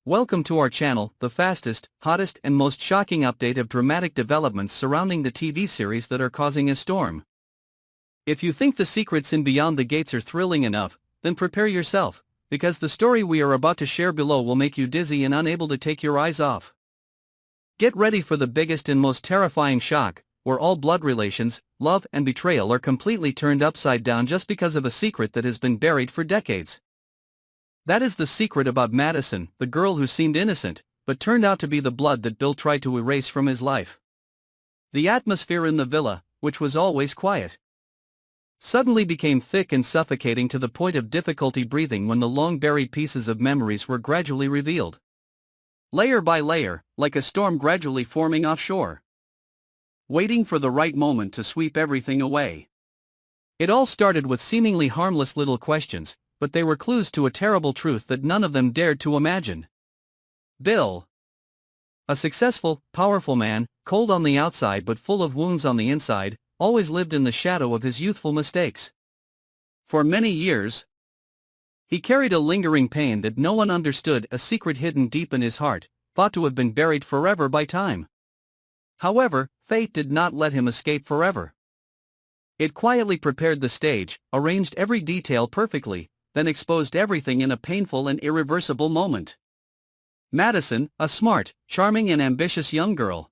Welcome to our channel, the fastest, hottest and most shocking update of dramatic developments surrounding the TV series that are causing a storm. If you think the secrets in Beyond the Gates are thrilling enough, then prepare yourself, because the story we are about to share below will make you dizzy and unable to take your eyes off. Get ready for the biggest and most terrifying shock, where all blood relations, love and betrayal are completely turned upside down just because of a secret that has been buried for decades. That is the secret about Madison, the girl who seemed innocent, but turned out to be the blood that Bill tried to erase from his life. The atmosphere in the villa, which was always quiet, suddenly became thick and suffocating to the point of difficulty breathing when the long-buried pieces of memories were gradually revealed. Layer by layer, like a storm gradually forming offshore, waiting for the right moment to sweep everything away. It all started with seemingly harmless little questions, but they were clues to a terrible truth that none of them dared to imagine. Bill, a successful, powerful man, cold on the outside but full of wounds on the inside, always lived in the shadow of his youthful mistakes. For many years, he carried a lingering pain that no one understood, a secret hidden deep in his heart, thought to have been buried forever by time. However, fate did not let him escape forever. It quietly prepared the stage, arranged every detail perfectly, then exposed everything in a painful and irreversible moment. Madison, a smart, charming and ambitious young girl,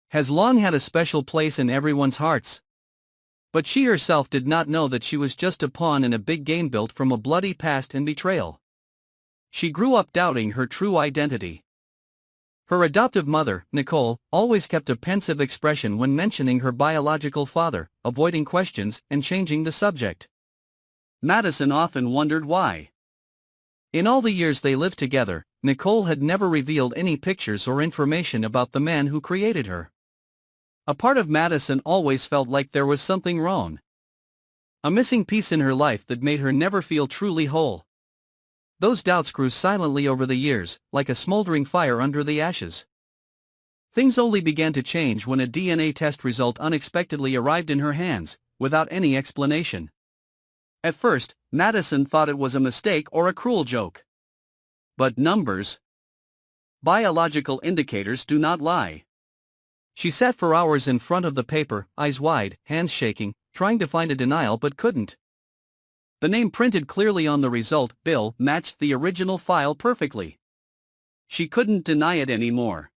has long had a special place in everyone's hearts. But she herself did not know that she was just a pawn in a big game built from a bloody past and betrayal. She grew up doubting her true identity. Her adoptive mother, Nicole, always kept a pensive expression when mentioning her biological father, avoiding questions and changing the subject. Madison often wondered why. In all the years they lived together, Nicole had never revealed any pictures or information about the man who created her. A part of Madison always felt like there was something wrong, a missing piece in her life that made her never feel truly whole. Those doubts grew silently over the years, like a smoldering fire under the ashes. Things only began to change when a DNA test result unexpectedly arrived in her hands, without any explanation. At first, Madison thought it was a mistake or a cruel joke. But numbers, biological indicators, do not lie. She sat for hours in front of the paper, eyes wide, hands shaking, trying to find a denial but couldn't. The name printed clearly on the result, Bill, matched the original file perfectly. She couldn't deny it anymore.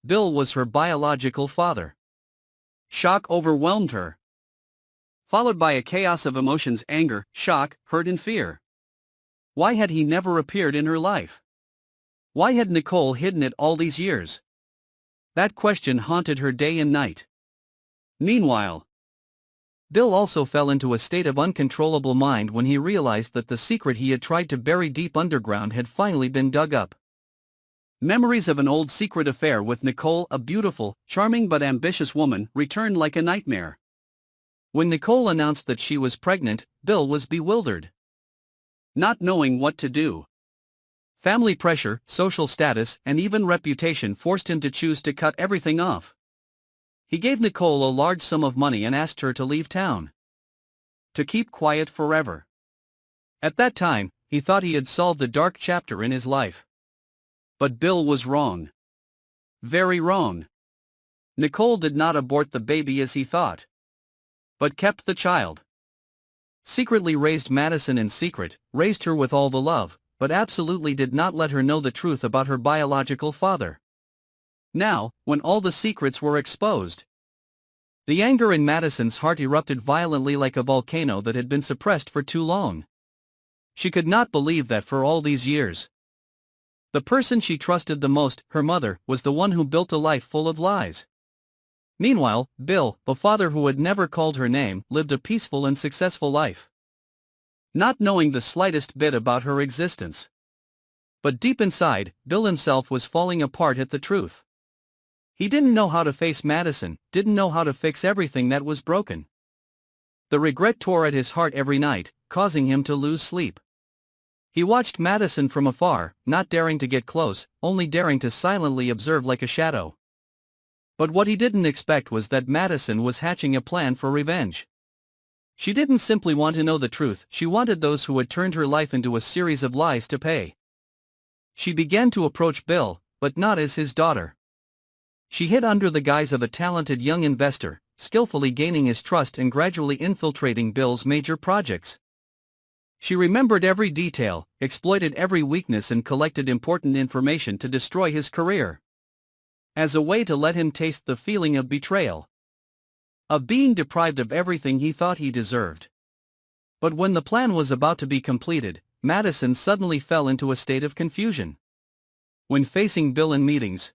Bill was her biological father. Shock overwhelmed her, followed by a chaos of emotions: anger, shock, hurt and fear. Why had he never appeared in her life? Why had Nicole hidden it all these years? That question haunted her day and night. Meanwhile, Bill also fell into a state of uncontrollable mind when he realized that the secret he had tried to bury deep underground had finally been dug up. Memories of an old secret affair with Nicole, a beautiful, charming but ambitious woman, returned like a nightmare. When Nicole announced that she was pregnant, Bill was bewildered, not knowing what to do. Family pressure, social status, and even reputation forced him to choose to cut everything off. He gave Nicole a large sum of money and asked her to leave town, to keep quiet forever. At that time, he thought he had solved a dark chapter in his life. But Bill was wrong. Very wrong. Nicole did not abort the baby as he thought, but kept the child. Secretly raised Madison in secret, raised her with all the love, but absolutely did not let her know the truth about her biological father. Now, when all the secrets were exposed, the anger in Madison's heart erupted violently like a volcano that had been suppressed for too long. She could not believe that for all these years, the person she trusted the most, her mother, was the one who built a life full of lies. Meanwhile, Bill, the father who had never called her name, lived a peaceful and successful life, not knowing the slightest bit about her existence. But deep inside, Bill himself was falling apart at the truth. He didn't know how to face Madison, didn't know how to fix everything that was broken. The regret tore at his heart every night, causing him to lose sleep. He watched Madison from afar, not daring to get close, only daring to silently observe like a shadow. But what he didn't expect was that Madison was hatching a plan for revenge. She didn't simply want to know the truth, she wanted those who had turned her life into a series of lies to pay. She began to approach Bill, but not as his daughter. She hid under the guise of a talented young investor, skillfully gaining his trust and gradually infiltrating Bill's major projects. She remembered every detail, exploited every weakness and collected important information to destroy his career. As a way to let him taste the feeling of betrayal. Of being deprived of everything he thought he deserved. But when the plan was about to be completed, Madison suddenly fell into a state of confusion. When facing Bill in meetings,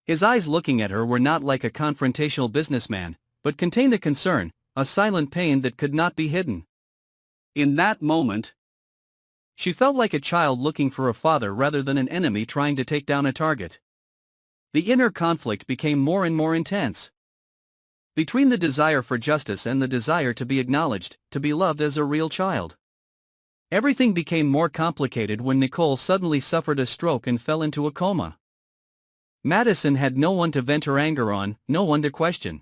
his eyes looking at her were not like a confrontational businessman, but contained a concern, a silent pain that could not be hidden. In that moment, she felt like a child looking for a father rather than an enemy trying to take down a target. The inner conflict became more and more intense. Between the desire for justice and the desire to be acknowledged, to be loved as a real child. Everything became more complicated when Nicole suddenly suffered a stroke and fell into a coma. Madison had no one to vent her anger on, no one to question.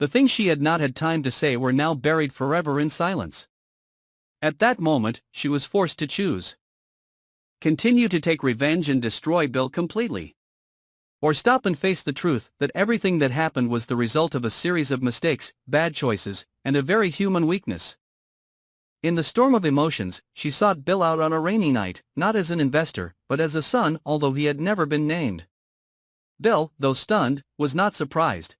The things she had not had time to say were now buried forever in silence. At that moment, she was forced to choose. Continue to take revenge and destroy Bill completely. Or stop and face the truth that everything that happened was the result of a series of mistakes, bad choices, and a very human weakness. In the storm of emotions, she sought Bill out on a rainy night, not as an investor, but as a son, although he had never been named. Bill, though stunned, was not surprised.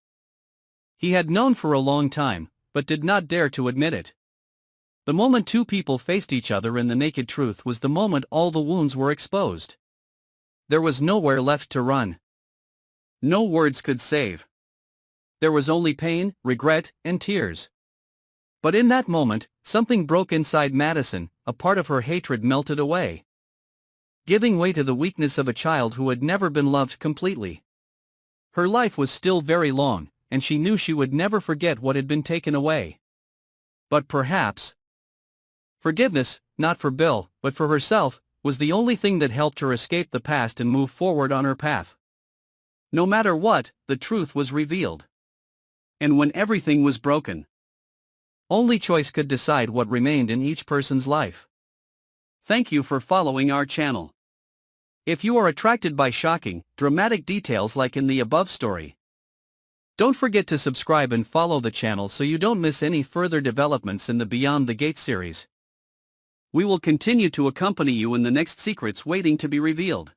He had known for a long time, but did not dare to admit it. The moment two people faced each other in the naked truth was the moment all the wounds were exposed. There was nowhere left to run. No words could save. There was only pain, regret, and tears. But in that moment, something broke inside Madison, a part of her hatred melted away. Giving way to the weakness of a child who had never been loved completely. Her life was still very long, and she knew she would never forget what had been taken away. But perhaps forgiveness, not for Bill, but for herself, was the only thing that helped her escape the past and move forward on her path. No matter what, the truth was revealed. And when everything was broken, only choice could decide what remained in each person's life. Thank you for following our channel. If you are attracted by shocking, dramatic details like in the above story, don't forget to subscribe and follow the channel so you don't miss any further developments in the Beyond the Gates series. We will continue to accompany you in the next secrets waiting to be revealed.